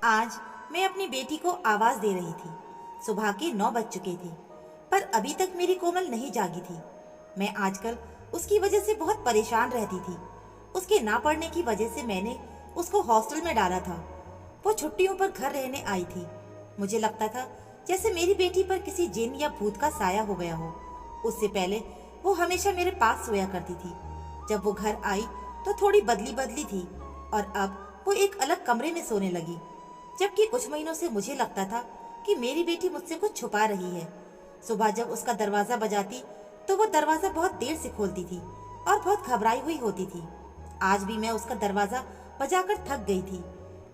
आज मैं अपनी बेटी को आवाज दे रही थी। सुबह के 9 बज चुके थे, पर अभी तक मेरी कोमल नहीं जागी थी। मैं आजकल उसकी वजह से बहुत परेशान रहती थी। उसके ना पढ़ने की वजह से मैंने उसको हॉस्टल में डाला था। वो छुट्टियों पर घर रहने आई थी। मुझे लगता था जैसे मेरी बेटी पर किसी जिन या भूत का साया हो गया हो। उससे पहले वो हमेशा मेरे पास सोया करती थी। जब वो घर आई तो थोड़ी बदली बदली थी और अब वो एक अलग कमरे में सोने लगी। जबकि कुछ महीनों से मुझे लगता था कि मेरी बेटी मुझसे कुछ छुपा रही है। सुबह जब उसका दरवाजा बजाती तो वो दरवाजा बहुत देर से खोलती थी और बहुत घबराई हुई होती थी। आज भी मैं उसका दरवाजा बजाकर थक गई थी।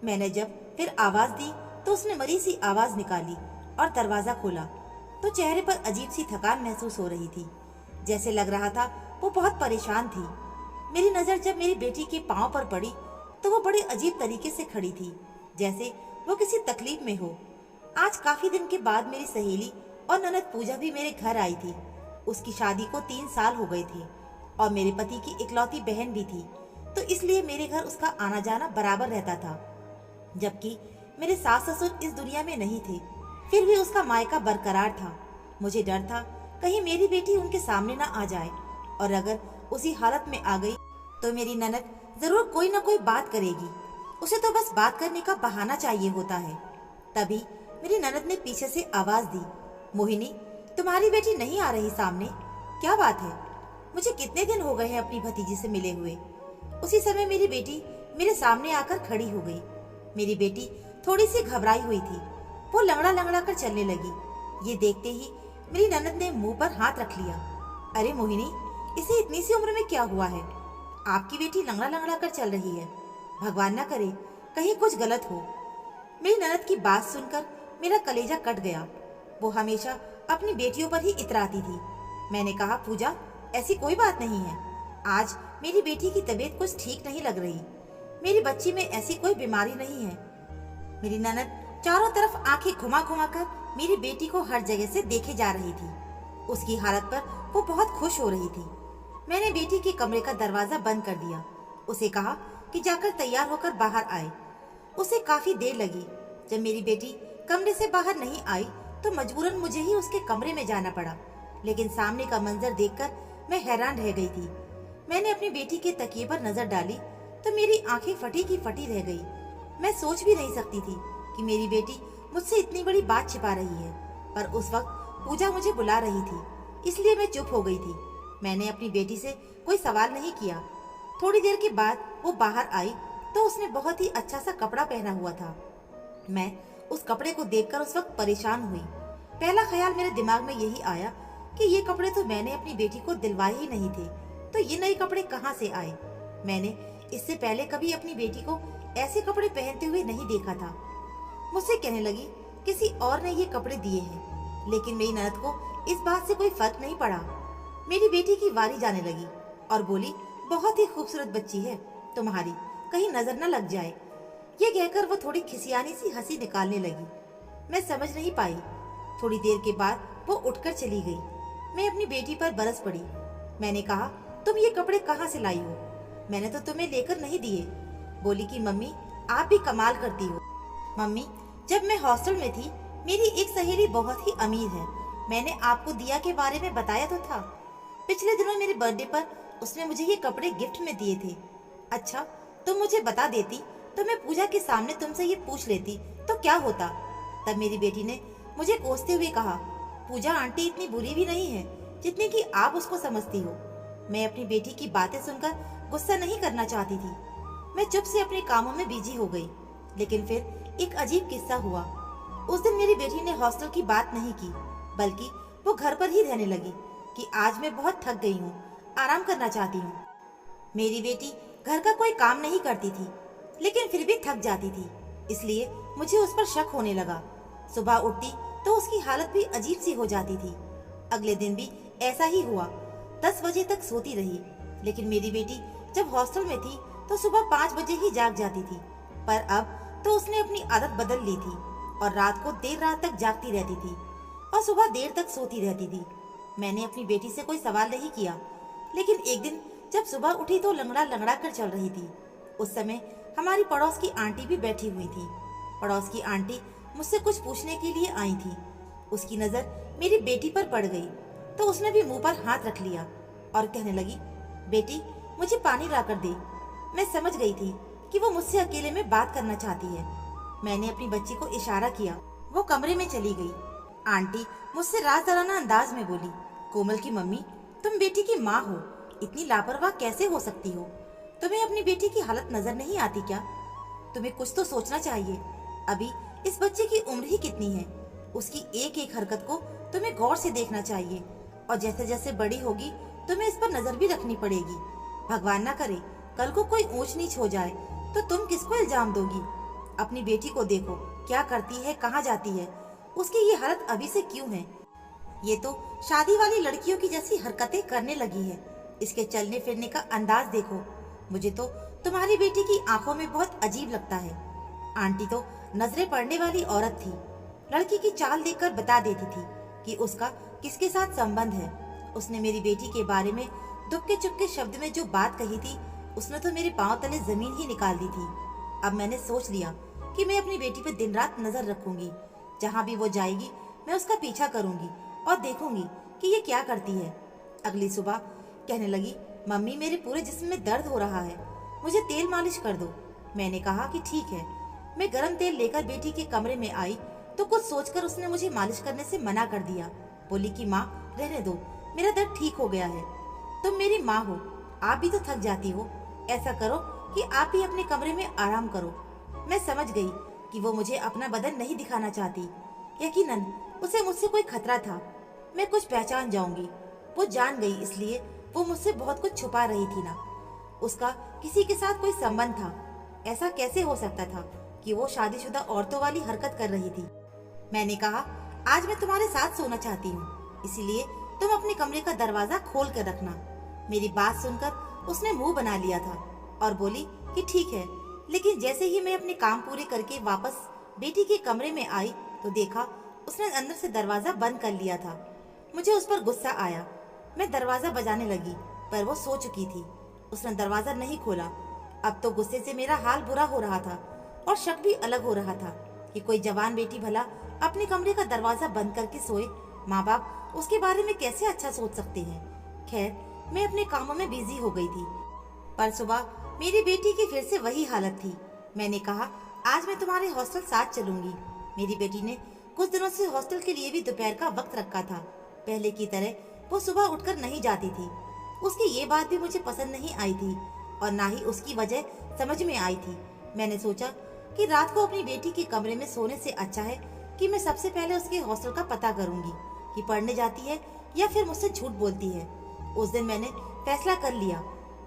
मैंने जब फिर आवाज दी तो उसने मरी सी आवाज निकाली और दरवाजा खोला तो चेहरे पर अजीब सी थकान महसूस हो रही थी। जैसे लग रहा था वो बहुत परेशान थी। मेरी नजर जब मेरी बेटी के पांव पर पड़ी तो वो बड़े अजीब तरीके से खड़ी थी, जैसे वो किसी तकलीफ में हो। आज काफी दिन के बाद मेरी सहेली और ननद पूजा भी मेरे घर आई थी। उसकी शादी को 3 साल हो गए थे और मेरे पति की इकलौती बहन भी थी, तो इसलिए मेरे घर उसका आना जाना बराबर रहता था। जबकि मेरे सास ससुर इस दुनिया में नहीं थे, फिर भी उसका मायका बरकरार था। मुझे डर था कहीं मेरी बेटी उनके सामने ना आ जाए, और अगर उसी हालत में आ गई तो मेरी ननद जरूर कोई ना कोई बात करेगी। उसे तो बस बात करने का बहाना चाहिए होता है। तभी मेरी ननद ने पीछे से आवाज दी, मोहिनी, तुम्हारी बेटी नहीं आ रही सामने? क्या बात है? मुझे कितने दिन हो गए हैं अपनी भतीजी से मिले हुए। उसी समय मेरी बेटी मेरे सामने आकर खड़ी हो गई। मेरी बेटी थोड़ी सी घबराई हुई थी। वो लंगड़ा लंगड़ा कर चलने लगी। ये देखते ही मेरी ननद ने मुंह पर हाथ रख लिया। अरे मोहिनी, इसे इतनी सी उम्र में क्या हुआ है? आपकी बेटी लंगड़ा लंगड़ा कर चल रही है। भगवान ना करे कहीं कुछ गलत हो। मेरी ननद की बात सुनकर मेरा कलेजा कट गया। वो हमेशा अपनी बेटियों पर ही इतराती थी। मैंने कहा, पूजा, ऐसी कोई बात नहीं है। आज मेरी बेटी की तबीयत कुछ ठीक नहीं लग रही। मेरी बच्ची में ऐसी कोई बीमारी नहीं है। मेरी ननद चारों तरफ आंखें घुमा घुमा कर मेरी बेटी को हर जगह से देखे जा रही थी। उसकी हालत पर वो बहुत खुश हो रही थी। मैंने बेटी के कमरे का दरवाजा बंद कर दिया। उसे कहा कि जाकर तैयार होकर बाहर आए। उसे काफी देर लगी। जब मेरी बेटी कमरे से बाहर नहीं आई तो मजबूरन मुझे ही उसके कमरे में जाना पड़ा। लेकिन सामने का मंजर देखकर मैं हैरान रह गई थी। मैंने अपनी बेटी के तकिए पर नजर डाली तो मेरी आंखें फटी की फटी रह गई। मैं सोच भी नहीं सकती थी कि मेरी बेटी मुझसे इतनी बड़ी बात छिपा रही है। पर उस वक्त पूजा मुझे बुला रही थी, इसलिए मैं चुप हो गई थी। मैंने अपनी बेटी से कोई सवाल नहीं किया। थोड़ी देर के बाद वो बाहर आई तो उसने बहुत ही अच्छा सा कपड़ा पहना हुआ था। मैं उस कपड़े को देखकर उस वक्त परेशान हुई। पहला ख्याल मेरे दिमाग में यही आया कि ये कपड़े तो मैंने अपनी बेटी को दिलवाए ही नहीं थे, तो ये नए कपड़े कहाँ से आए? मैंने इससे पहले कभी अपनी बेटी को ऐसे कपड़े पहनते हुए नहीं देखा था। मुझसे कहने लगी, किसी और ने ये कपड़े दिए हैं। लेकिन मेरी ननद को इस बात से कोई फर्क नहीं पड़ा। मेरी बेटी की वारी जाने लगी और बोली, बहुत ही खूबसूरत बच्ची है तुम्हारी, कहीं नजर न लग जाए। ये कहकर वो थोड़ी खिसियानी सी हंसी निकालने लगी। मैं समझ नहीं पाई। थोड़ी देर के बाद वो उठकर चली गई। मैं अपनी बेटी पर बरस पड़ी। मैंने कहा, तुम ये कपड़े कहाँ से लाई हो? मैंने तो तुम्हें लेकर नहीं दिए। बोली कि मम्मी, आप भी कमाल करती हो। मम्मी, जब मैं हॉस्टल में थी मेरी एक सहेली बहुत ही अमीर है। मैंने आपको दिया के बारे में बताया तो था। पिछले दिनों मेरे बर्थडे पर उसने मुझे ये कपड़े गिफ्ट में दिए थे। अच्छा, तुम मुझे बता देती तो मैं पूजा के सामने तुमसे ये पूछ लेती तो क्या होता? तब मेरी बेटी ने मुझे कोसते हुए कहा, पूजा आंटी इतनी बुरी भी नहीं है जितनी कि आप उसको समझती हो। मैं अपनी बेटी की बातें सुनकर गुस्सा नहीं करना चाहती थी। मैं चुप से अपने कामों में बिजी हो गई। लेकिन फिर एक अजीब किस्सा हुआ। उस दिन मेरी बेटी ने हॉस्टल की बात नहीं की, बल्कि वो घर पर ही रहने लगी कि आज मैं बहुत थक गई हूँ, आराम करना चाहती हूँ। मेरी बेटी घर का कोई काम नहीं करती थी, लेकिन फिर भी थक जाती थी, इसलिए मुझे उस पर शक होने लगा। सुबह उठती तो उसकी हालत भी अजीब सी हो जाती थी। अगले दिन भी ऐसा ही हुआ। 10 बजे तक सोती रही। लेकिन मेरी बेटी जब हॉस्टल में थी तो सुबह 5 बजे ही जाग जाती थी। पर अब तो उसने अपनी आदत बदल ली थी और रात को देर रात तक जागती रहती थी और सुबह देर तक सोती रहती थी। मैंने अपनी बेटी से कोई सवाल नहीं किया, लेकिन एक दिन जब सुबह उठी तो लंगड़ा लंगड़ा कर चल रही थी। उस समय हमारी पड़ोस की आंटी भी बैठी हुई थी। पड़ोस की आंटी मुझसे कुछ पूछने के लिए आई थी। उसकी नजर मेरी बेटी पर पड़ गई तो उसने भी मुंह पर हाथ रख लिया और कहने लगी, बेटी मुझे पानी लाकर दे। मैं समझ गई थी कि वो मुझसे अकेले में बात करना चाहती है। मैंने अपनी बच्ची को इशारा किया, वो कमरे में चली गई। आंटी मुझसे राज़दाराना अंदाज में बोली, कोमल की मम्मी, तुम बेटी की माँ हो, इतनी लापरवाह कैसे हो सकती हो? तुम्हें अपनी बेटी की हालत नजर नहीं आती क्या? तुम्हें कुछ तो सोचना चाहिए। अभी इस बच्चे की उम्र ही कितनी है? उसकी एक एक हरकत को तुम्हें गौर से देखना चाहिए और जैसे जैसे बड़ी होगी तुम्हें इस पर नजर भी रखनी पड़ेगी। भगवान ना करे कल को कोई ऊंच नीच हो जाए तो तुम किसको इल्जाम दोगी? अपनी बेटी को देखो, क्या करती है, कहाँ जाती है, उसकी ये हालत अभी से क्यों है? ये तो शादी वाली लड़कियों की जैसी हरकतें करने लगी है। इसके चलने फिरने का अंदाज देखो। मुझे तो तुम्हारी बेटी की आंखों में बहुत अजीब लगता है। आंटी तो नजरें पड़ने वाली औरत थी। लड़की की चाल देखकर बता देती थी कि उसका किसके साथ संबंध है। उसने मेरी बेटी के बारे में दुबके चुपके शब्द में जो बात कही थी, उसने तो मेरे पांव तले जमीन ही निकाल दी थी। अब मैंने सोच लिया कि मैं अपनी बेटी पर दिन रात नजर रखूंगी। जहाँ भी वो जाएगी मैं उसका पीछा करूंगी और देखूंगी कि ये क्या करती है। अगली सुबह कहने लगी, मम्मी मेरे पूरे जिस्म में दर्द हो रहा है, मुझे तेल मालिश कर दो। मैंने कहा कि ठीक है। मैं गरम तेल लेकर बेटी के कमरे में आई तो कुछ सोचकर उसने मुझे मालिश करने से मना कर दिया। बोली कि माँ रहने दो, मेरा दर्द ठीक हो गया है। तुम मेरी माँ हो, आप भी तो थक जाती हो। ऐसा करो कि आप भी अपने कमरे में आराम करो। मैं समझ गई कि वो मुझे अपना बदन नहीं दिखाना चाहती। यकीनन उसे मुझसे कोई खतरा था। मैं कुछ पहचान जाऊंगी। वो जान गई, इसलिए वो मुझसे बहुत कुछ छुपा रही थी ना। उसका किसी के साथ कोई संबंध था। ऐसा कैसे हो सकता था कि वो शादीशुदा औरतों वाली हरकत कर रही थी? मैंने कहा, आज मैं तुम्हारे साथ सोना चाहती हूँ, इसीलिए तुम अपने कमरे का दरवाजा खोल कर रखना। मेरी बात सुनकर उसने मुंह बना लिया था और बोली कि ठीक है। लेकिन जैसे ही मैं अपने काम पूरे करके वापस बेटी के कमरे में आई तो देखा उसने अंदर से दरवाजा बंद कर लिया था। मुझे उस पर गुस्सा आया। मैं दरवाजा बजाने लगी पर वो सो चुकी थी। उसने दरवाजा नहीं खोला। अब तो गुस्से से मेरा हाल बुरा हो रहा था और शक भी अलग हो रहा था कि कोई जवान बेटी भला अपने कमरे का दरवाजा बंद करके सोए। माँ बाप उसके बारे में कैसे अच्छा सोच सकते हैं। खैर, मैं अपने कामों में बिजी हो गई थी। पर सुबह मेरी बेटी की फिर से वही हालत थी। मैंने कहा, आज मैं तुम्हारे हॉस्टल साथ चलूंगी। मेरी बेटी ने कुछ दिनों से हॉस्टल के लिए भी दोपहर का वक्त रखा था। पहले की तरह वो सुबह उठकर नहीं जाती थी। उसकी ये बात भी मुझे पसंद नहीं आई थी और ना ही उसकी वजह समझ में आई थी। मैंने सोचा कि रात को अपनी बेटी के कमरे में सोने से अच्छा है कि मैं सबसे पहले उसके हॉस्टल का पता करूंगी कि पढ़ने जाती है या फिर मुझसे झूठ बोलती है। उस दिन मैंने फैसला कर लिया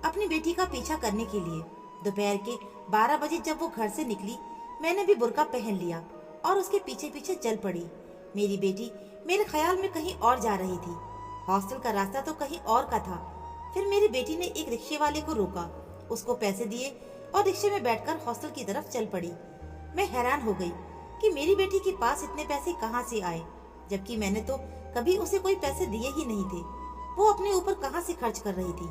अपनी बेटी का पीछा करने के लिए। दोपहर के 12 बजे जब वो घर से निकली, मैंने भी बुर्का पहन लिया और उसके पीछे पीछे चल पड़ी। मेरी बेटी मेरे ख्याल में कहीं और जा रही थी। हॉस्टल का रास्ता तो कहीं और का था। फिर मेरी बेटी ने एक रिक्शे वाले को रोका, उसको पैसे दिए और रिक्शे में बैठकर हॉस्टल की तरफ चल पड़ी। मैं हैरान हो गई कि मेरी बेटी के पास इतने पैसे कहाँ से आए, जबकि मैंने तो कभी उसे कोई पैसे दिए ही नहीं थे। वो अपने ऊपर कहाँ से खर्च कर रही थी।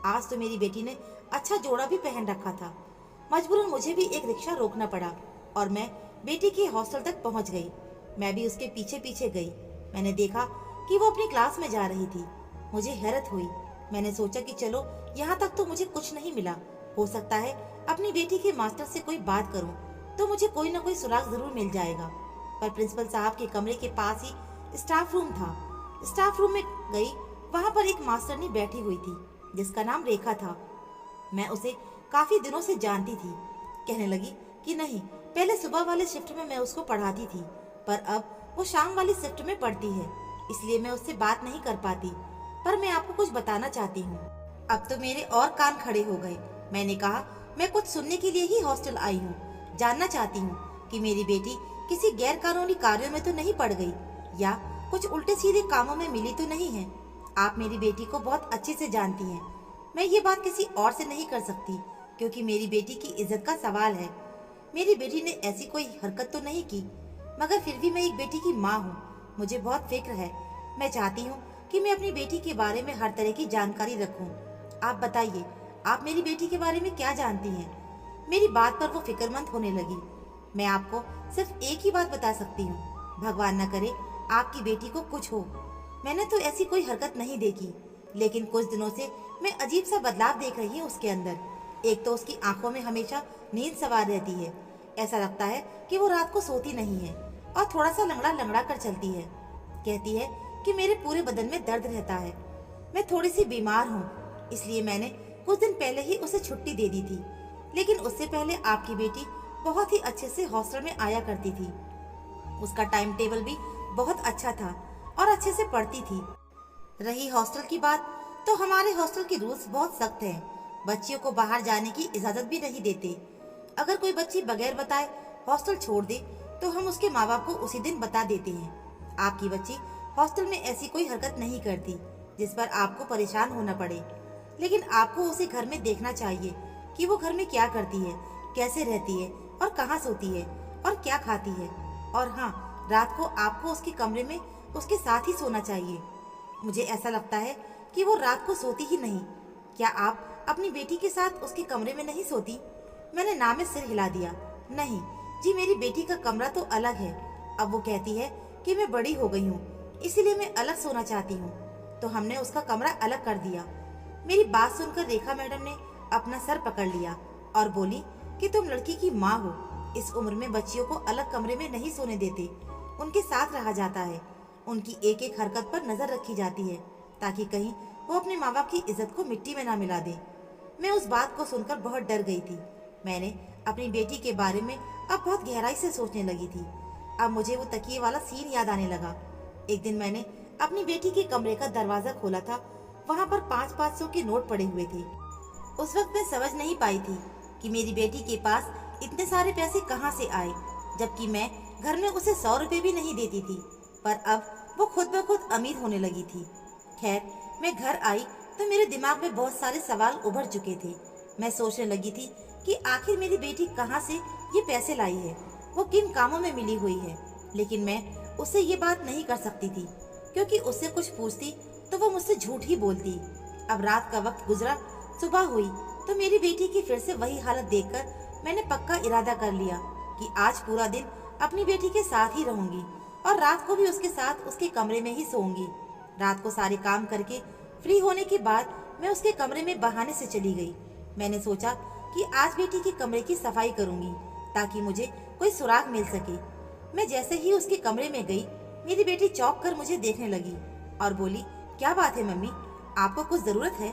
आज तो मेरी बेटी ने अच्छा जोड़ा भी पहन रखा था। मजबूरन मुझे भी एक रिक्शा रोकना पड़ा और मैं बेटी के हॉस्टल तक पहुंच गई। मैं भी उसके पीछे पीछे गई। मैंने देखा कि वो अपनी क्लास में जा रही थी। मुझे हैरत हुई। मैंने सोचा कि चलो, यहाँ तक तो मुझे कुछ नहीं मिला, हो सकता है अपनी बेटी के मास्टर से कोई बात करूं तो मुझे कोई ना कोई सुराग जरूर मिल जाएगा। पर प्रिंसिपल साहब के कमरे के पास ही स्टाफ रूम था। स्टाफ रूम में गई, वहाँ पर एक मास्टरनी बैठी हुई थी जिसका नाम रेखा था। मैं उसे काफी दिनों से जानती थी। कहने लगी कि नहीं, पहले सुबह वाले शिफ्ट में मैं उसको पढ़ाती थी, पर अब वो शाम वाली शिफ्ट में पढ़ती है, इसलिए मैं उससे बात नहीं कर पाती। पर मैं आपको कुछ बताना चाहती हूँ। अब तो मेरे और कान खड़े हो गए। मैंने कहा, मैं कुछ सुनने के लिए ही हॉस्टल आई हूँ। जानना चाहती हूँ कि मेरी बेटी किसी गैर कानूनी कार्यों में तो नहीं पड़ गई या कुछ उल्टे सीधे कामों में मिली तो नहीं है। आप मेरी बेटी को बहुत अच्छे से जानती हैं। मैं ये बात किसी और से नहीं कर सकती क्योंकि मेरी बेटी की इज्जत का सवाल है। मेरी बेटी ने ऐसी कोई हरकत तो नहीं की, मगर फिर भी मैं एक बेटी की माँ हूँ। मुझे बहुत फिक्र है। मैं चाहती हूँ कि मैं अपनी बेटी के बारे में हर तरह की जानकारी रखूँ। आप बताइए, आप मेरी बेटी के बारे में क्या जानती हैं? मेरी बात पर वो फिक्रमंद होने लगी। मैं आपको सिर्फ एक ही बात बता सकती हूँ, भगवान न करे आपकी बेटी को कुछ हो। मैंने तो ऐसी कोई हरकत नहीं देखी, लेकिन कुछ दिनों से मैं अजीब सा बदलाव देख रही हूँ उसके अंदर। एक तो उसकी आंखों में हमेशा नींद सवार रहती है, ऐसा लगता है कि वो रात को सोती नहीं है, और थोड़ा सा लंगड़ा लंगड़ा कर चलती है। कहती है कि मेरे पूरे बदन में दर्द रहता है। मैं थोड़ी सी बीमार हूँ, इसलिए मैंने कुछ दिन पहले ही उसे छुट्टी दे दी थी। लेकिन उससे पहले आपकी बेटी बहुत ही अच्छे से हॉस्टल में आया करती थी। उसका टाइम टेबल भी बहुत अच्छा था और अच्छे से पढ़ती थी। रही हॉस्टल की बात, तो हमारे हॉस्टल के रूल्स बहुत सख्त हैं। बच्चियों को बाहर जाने की इजाजत भी नहीं देते। अगर कोई बच्ची बगैर बताए हॉस्टल छोड़ दे तो हम उसके माँ बाप को उसी दिन बता देते हैं। आपकी बच्ची हॉस्टल में ऐसी कोई हरकत नहीं करती जिस पर आपको परेशान होना पड़े, लेकिन आपको उसे घर में देखना चाहिए कि वो घर में क्या करती है, कैसे रहती है और कहाँ सोती है और क्या खाती है। और हाँ, रात को आपको उसके कमरे में उसके साथ ही सोना चाहिए। मुझे ऐसा लगता है कि वो रात को सोती ही नहीं। क्या आप अपनी बेटी के साथ उसके कमरे में नहीं सोती? मैंने ना में सिर हिला दिया। नहीं जी, मेरी बेटी का कमरा तो अलग है। अब वो कहती है कि मैं बड़ी हो गई हूँ, इसीलिए मैं अलग सोना चाहती हूँ, तो हमने उसका कमरा अलग कर दिया। मेरी बात सुनकर रेखा मैडम ने अपना सर पकड़ लिया और बोली कि तुम लड़की की माँ हो। इस उम्र में बच्चियों को अलग कमरे में नहीं सोने देते, उनके साथ रहा जाता है। उनकी एक एक हरकत पर नजर रखी जाती है ताकि कहीं वो अपने माँ बाप की इज्जत को मिट्टी में ना मिला दे। मैं उस बात को सुनकर बहुत डर गई थी। मैंने अपनी बेटी के बारे में अब बहुत गहराई से सोचने लगी थी। अब मुझे वो तकिए वाला सीन याद आने लगा। एक दिन मैंने अपनी बेटी के कमरे का दरवाजा खोला था। वहाँ पर 500-500 के नोट पड़े हुए थे। उस वक्त मैं समझ नहीं पाई थी कि मेरी बेटी के पास इतने सारे पैसे कहाँ से आए, जबकि मैं घर में उसे 100 रुपए भी नहीं देती थी। पर अब वो खुद ब खुद अमीर होने लगी थी। खैर, मैं घर आई तो मेरे दिमाग में बहुत सारे सवाल उभर चुके थे। मैं सोचने लगी थी कि आखिर मेरी बेटी कहाँ से ये पैसे लाई है, वो किन कामों में मिली हुई है। लेकिन मैं उससे ये बात नहीं कर सकती थी, क्योंकि उससे कुछ पूछती तो वो मुझसे झूठ ही बोलती। अब रात का वक्त गुजरा, सुबह हुई तो मेरी बेटी की फिर से वही हालत देखकर मैंने पक्का इरादा कर लिया कि आज पूरा दिन अपनी बेटी के साथ ही रहूंगी और रात को भी उसके साथ उसके कमरे में ही सोऊंगी। रात को सारे काम करके फ्री होने के बाद मैं उसके कमरे में बहाने से चली गई। मैंने सोचा कि आज बेटी के कमरे की सफाई करूंगी ताकि मुझे कोई सुराग मिल सके। मैं जैसे ही उसके कमरे में गई, मेरी बेटी चौंक कर मुझे देखने लगी और बोली, क्या बात है मम्मी, आपको कुछ जरूरत है?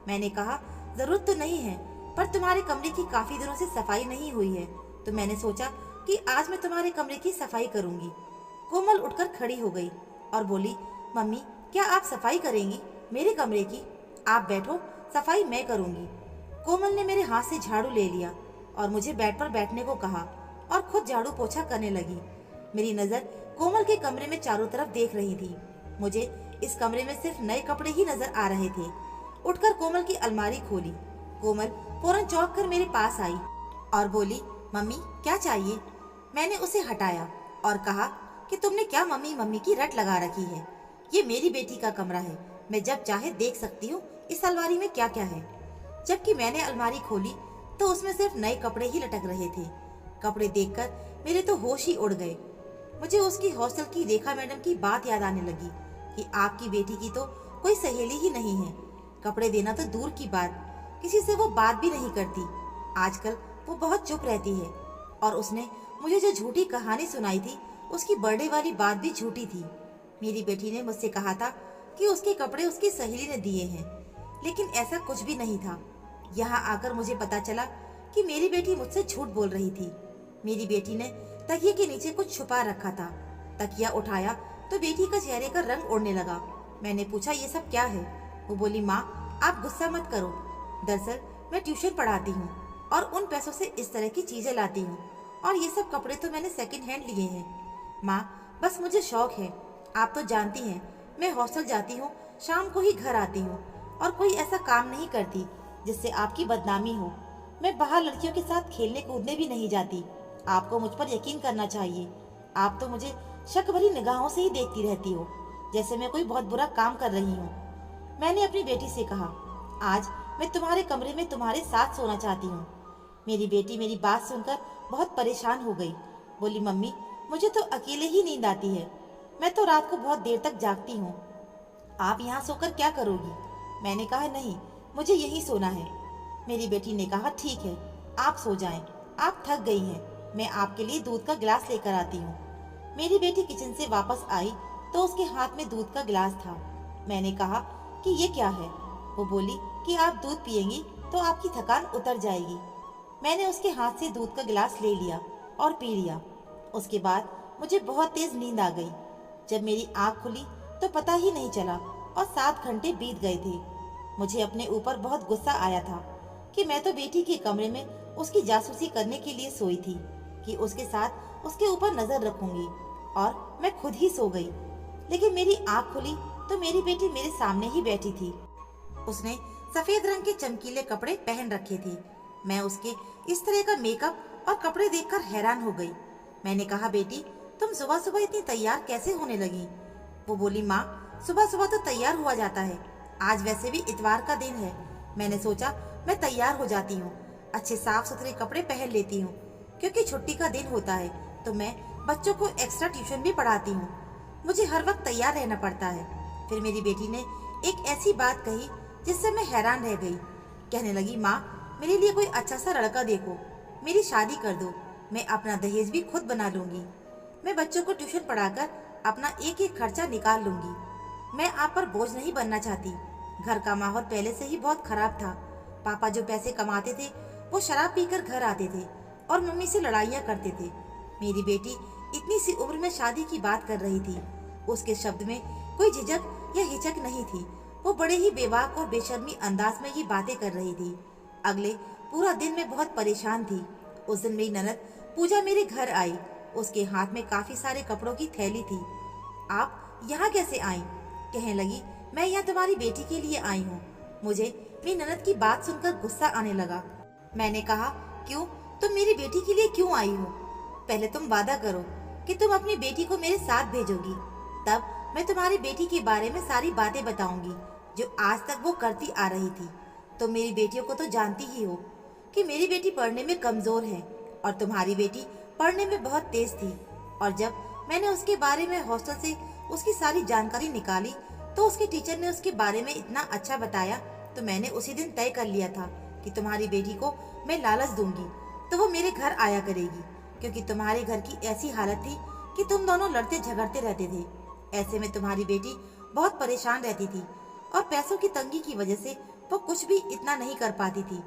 मैंने कहा, जरूरत तो नहीं है, पर तुम्हारे कमरे की काफी दिनों से सफाई नहीं हुई है, तो मैंने सोचा कि आज मैं तुम्हारे कमरे की सफाई करूंगी। कोमल उठकर खड़ी हो गई और बोली, मम्मी क्या आप सफाई करेंगी मेरे कमरे की? आप बैठो, सफाई मैं करूंगी। कोमल ने मेरे हाथ से झाड़ू ले लिया और मुझे बेड पर बैठने को कहा और खुद झाड़ू पोछा करने लगी। मेरी नजर कोमल के कमरे में चारों तरफ देख रही थी। मुझे इस कमरे में सिर्फ नए कपड़े ही नजर आ रहे थे। उठकर कोमल की अलमारी खोली। कोमल फौरन चौंक कर मेरे पास आई और बोली, मम्मी क्या चाहिए? मैंने उसे हटाया और कहा कि तुमने क्या मम्मी मम्मी की रट लगा रखी है। ये मेरी बेटी का कमरा है, मैं जब चाहे देख सकती हूँ इस अलमारी में क्या क्या है। जबकि मैंने अलमारी खोली तो उसमें सिर्फ नए कपड़े ही लटक रहे थे। कपड़े देखकर मेरे तो होश ही उड़ गए। मुझे उसकी हॉस्टल की रेखा मैडम की बात याद आने लगी कि आपकी बेटी की तो कोई सहेली ही नहीं है। कपड़े देना तो दूर की बात, किसी से वो बात भी नहीं करती। आजकल वो बहुत चुप रहती है। और उसने मुझे जो झूठी कहानी सुनाई थी, उसकी बर्थडे वाली बात भी झूठी थी। मेरी बेटी ने मुझसे कहा था कि उसके कपड़े उसकी सहेली ने दिए हैं, लेकिन ऐसा कुछ भी नहीं था। यहाँ आकर मुझे पता चला कि मेरी बेटी मुझसे झूठ बोल रही थी। मेरी बेटी ने तकिए के नीचे कुछ छुपा रखा था। तकिया उठाया तो बेटी का चेहरे का रंग उड़ने लगा। मैंने पूछा, ये सब क्या है? वो बोली, माँ आप गुस्सा मत करो, दरअसल मैं ट्यूशन पढ़ाती हूँ और उन पैसों से इस तरह की चीजें लाती हूँ, और ये सब कपड़े तो मैंने सेकंड हैंड लिए हैं। माँ बस मुझे शौक है, आप तो जानती हैं मैं हॉस्टल जाती हूँ, शाम को ही घर आती हूँ और कोई ऐसा काम नहीं करती जिससे आपकी बदनामी हो। मैं बाहर लड़कियों के साथ खेलने कूदने भी नहीं जाती। आपको मुझ पर यकीन करना चाहिए। आप तो मुझे शक भरी निगाहों से ही देखती रहती हो, जैसे मैं कोई बहुत बुरा काम कर रही हूँ। मैंने अपनी बेटी से कहा, आज मैं तुम्हारे कमरे में तुम्हारे साथ सोना चाहती हूँ। मेरी बेटी मेरी बात सुनकर बहुत परेशान हो गई। बोली, मम्मी मुझे तो अकेले ही नींद आती है, मैं तो रात को बहुत देर तक जागती हूँ, आप यहाँ सोकर क्या करोगी? मैंने कहा, नहीं, मुझे यहीं सोना है। मेरी बेटी ने कहा, ठीक है, आप सो जाएं, आप थक गई हैं, मैं आपके लिए दूध का गिलास लेकर आती हूँ। मेरी बेटी किचन से वापस आई तो उसके हाथ में दूध का गिलास था। मैंने कहा कि ये क्या है? वो बोली कि आप दूध पिएंगी तो आपकी थकान उतर जाएगी। मैंने उसके हाथ से दूध का गिलास ले लिया और पी लिया। उसके बाद मुझे बहुत तेज नींद आ गई। जब मेरी आंख खुली तो पता ही नहीं चला और 7 घंटे बीत गए थे। मुझे अपने ऊपर बहुत गुस्सा आया था कि मैं तो बेटी के कमरे में उसकी जासूसी करने के लिए सोई थी कि उसके साथ उसके ऊपर नजर रखूंगी, और मैं खुद ही सो गई। लेकिन मेरी आंख खुली तो मेरी बेटी मेरे सामने ही बैठी थी। उसने सफेद रंग के चमकीले कपड़े पहन रखे थे। मैं उसके इस तरह का मेकअप और कपड़े देखकर हैरान हो गई। मैंने कहा, बेटी तुम सुबह सुबह इतनी तैयार कैसे होने लगी? वो बोली, माँ सुबह सुबह तो तैयार हुआ जाता है, आज वैसे भी इतवार का दिन है। मैंने सोचा मैं तैयार हो जाती हूँ, अच्छे साफ सुथरे कपड़े पहन लेती हूँ, क्योंकि छुट्टी का दिन होता है तो मैं बच्चों को एक्स्ट्रा ट्यूशन भी पढ़ाती हूँ, मुझे हर वक्त तैयार रहना पड़ता है। फिर मेरी बेटी ने एक ऐसी बात कही जिससे मैं हैरान रह गई। कहने लगी, माँ मेरे लिए कोई अच्छा सा लड़का देखो, मेरी शादी कर दो, मैं अपना दहेज भी खुद बना लूंगी, मैं बच्चों को ट्यूशन पढ़ाकर अपना एक एक खर्चा निकाल लूंगी। मैं आप पर बोझ नहीं बनना चाहती। घर का माहौल पहले से ही बहुत खराब था। पापा जो पैसे कमाते थे वो शराब पीकर घर आते थे और मम्मी से लड़ाइयाँ करते थे। मेरी बेटी इतनी सी उम्र में शादी की बात कर रही थी। उसके शब्द में कोई झिझक या हिचक नहीं थी। वो बड़े ही बेबाक और बेशर्मी अंदाज में ये बातें कर रही थी। अगले पूरा दिन मैं बहुत परेशान थी। उस दिन मेरी ननद पूजा मेरे घर आई। उसके हाथ में काफी सारे कपड़ों की थैली थी। आप यहाँ कैसे आई? कहने लगी, मैं यहाँ तुम्हारी बेटी के लिए आई हूँ। मुझे मेरी ननद की बात सुनकर गुस्सा आने लगा। मैंने कहा, क्यों, तुम मेरी बेटी के लिए क्यों आई हो? पहले तुम वादा करो कि तुम अपनी बेटी को मेरे साथ भेजोगी, तब मैं तुम्हारी बेटी के बारे में सारी बातें बताऊंगी जो आज तक वो करती आ रही थी। तुम मेरी बेटियों को तो जानती ही हो कि मेरी बेटी पढ़ने में कमजोर है और तुम्हारी बेटी पढ़ने में बहुत तेज थी। और जब मैंने उसके बारे में हॉस्टल से उसकी सारी जानकारी निकाली तो उसके टीचर ने उसके बारे में इतना अच्छा बताया, तो मैंने उसी दिन तय कर लिया था कि तुम्हारी बेटी को मैं लालच दूंगी तो वो मेरे घर आया करेगी, क्योंकि तुम्हारे घर की ऐसी हालत थी कि तुम दोनों लड़ते झगड़ते रहते थे। ऐसे में तुम्हारी बेटी बहुत परेशान रहती थी और पैसों की तंगी की वजह से वो कुछ भी इतना नहीं कर पाती थी।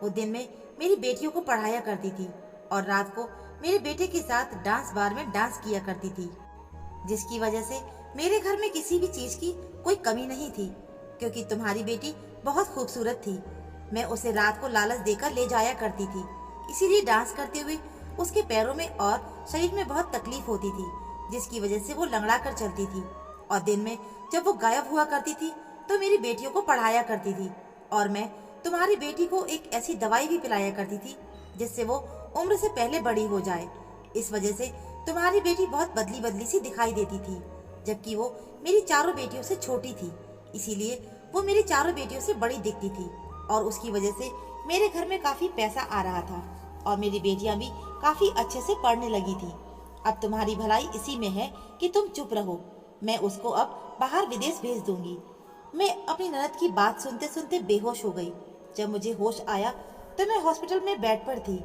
वो दिन में मेरी बेटियों को पढ़ाया करती थी और रात को मेरे बेटे के साथ डांस बार में डांस किया करती थी, जिसकी वजह से मेरे घर में किसी भी चीज की कोई कमी नहीं थी, क्योंकि तुम्हारी बेटी बहुत खूबसूरत थी। मैं उसे रात को लालच देकर ले जाया करती थी, इसीलिए डांस करते हुए उसके पैरों में और शरीर में बहुत तकलीफ होती थी, जिसकी वजह से वो लंगड़ा कर चलती थी। और दिन में जब वो गायब हुआ करती थी तो मेरी बेटियों को पढ़ाया करती थी, और मैं तुम्हारी बेटी को एक ऐसी दवाई भी पिलाया करती थी जिससे वो उम्र से पहले बड़ी हो जाए। इस वजह से तुम्हारी बेटी बहुत बदली बदली सी दिखाई देती थी, जबकि वो मेरी चारों बेटियों से छोटी थी, इसीलिए वो मेरी चारों बेटियों से बड़ी दिखती थी। और उसकी वजह से मेरे घर में काफी पैसा आ रहा था और मेरी बेटियां भी काफी अच्छे से पढ़ने लगी थी। अब तुम्हारी भलाई इसी में है कि तुम चुप रहो, मैं उसको अब बाहर विदेश भेज दूंगी। मैं अपनी ननद की बात सुनते सुनते बेहोश हो गई। जब मुझे होश आया तो मैं हॉस्पिटल में बेड पर थी।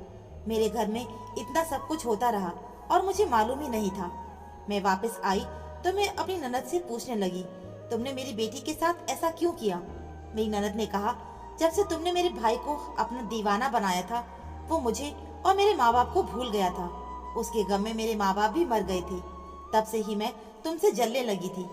मेरे घर में इतना सब कुछ होता रहा और मुझे मालूम ही नहीं था। मैं वापस आई तो मैं अपनी ननद से पूछने लगी, तुमने मेरी बेटी के साथ ऐसा क्यों किया? मेरी ननद ने कहा, जब से तुमने मेरे भाई को अपना दीवाना बनाया था वो मुझे और मेरे माँ बाप को भूल गया था। उसके गम में मेरे माँ बाप भी मर गए थे। तब से ही मैं तुमसे जलने लगी थी।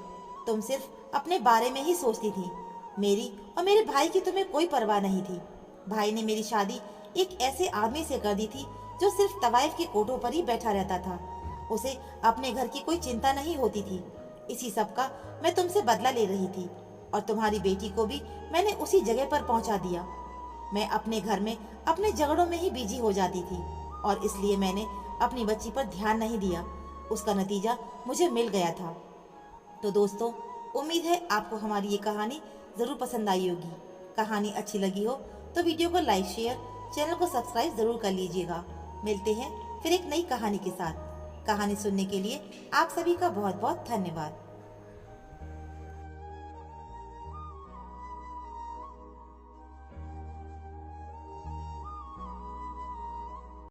तुम सिर्फ अपने बारे में ही सोचती थी, मेरी और मेरे भाई की तुम्हें कोई परवाह नहीं थी। भाई ने मेरी शादी एक ऐसे आदमी से कर दी थी जो सिर्फ तवाइफ के कोठों पर ही बैठा रहता था। उसे अपने घर की कोई चिंता नहीं होती थी। इसी सब का मैं तुमसे बदला ले रही थी और तुम्हारी बेटी को भी मैंने उसी जगह पर पहुंचा दिया। मैं अपने घर में अपने झगड़ों में ही बिजी हो जाती थी और इसलिए मैंने अपनी बच्ची पर ध्यान नहीं दिया। उसका नतीजा मुझे मिल गया था। तो दोस्तों, उम्मीद है आपको हमारी ये कहानी ज़रूर पसंद आई होगी। कहानी अच्छी लगी हो तो वीडियो को लाइक, शेयर, चैनल को सब्सक्राइब जरूर कर लीजिएगा। मिलते हैं फिर एक नई कहानी के साथ। कहानी सुनने के लिए आप सभी का बहुत बहुत धन्यवाद।